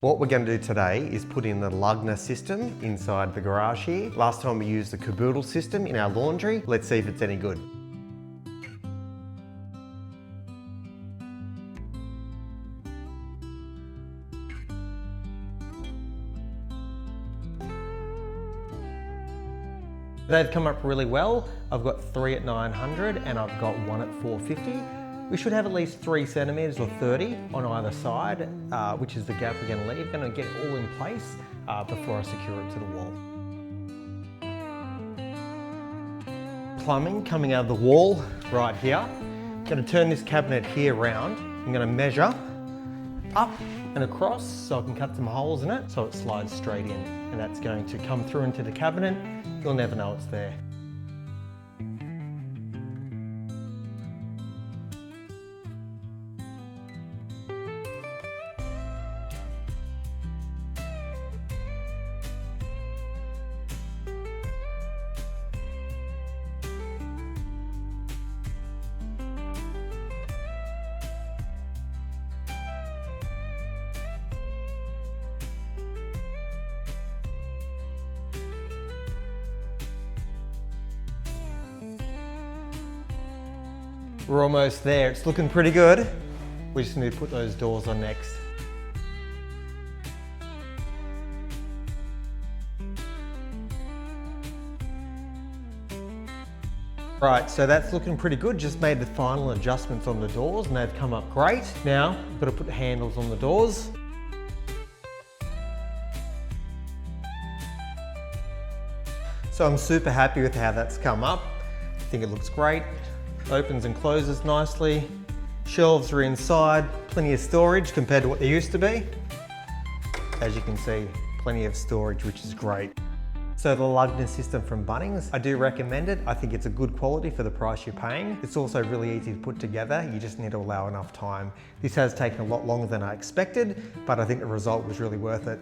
What we're going to do today is put in the LUGNA system inside the garage here. Last time we used the caboodle system in our laundry. Let's see if it's any good. They've come up really well. I've got 3 at 900 and I've got 1 at 450. We should have at least 3 centimetres or 30 on either side, which is the gap we're going to leave. Going to get it all in place before I secure it to the wall. Plumbing coming out of the wall right here. I'm going to turn this cabinet here round. I'm going to measure up and across so I can cut some holes in it so it slides straight in. And that's going to come through into the cabinet. You'll never know it's there. We're almost there. It's looking pretty good. We just need to put those doors on next. Right, so that's looking pretty good. Just made the final adjustments on the doors and they've come up great. Now, I've got to put the handles on the doors. So I'm super happy with how that's come up. I think it looks great. Opens and closes nicely. Shelves are inside, plenty of storage compared to what there used to be. As you can see, plenty of storage, which is great. So the LUGNA system from Bunnings, I do recommend it. I think it's a good quality for the price you're paying. It's also really easy to put together. You just need to allow enough time. This has taken a lot longer than I expected, but I think the result was really worth it.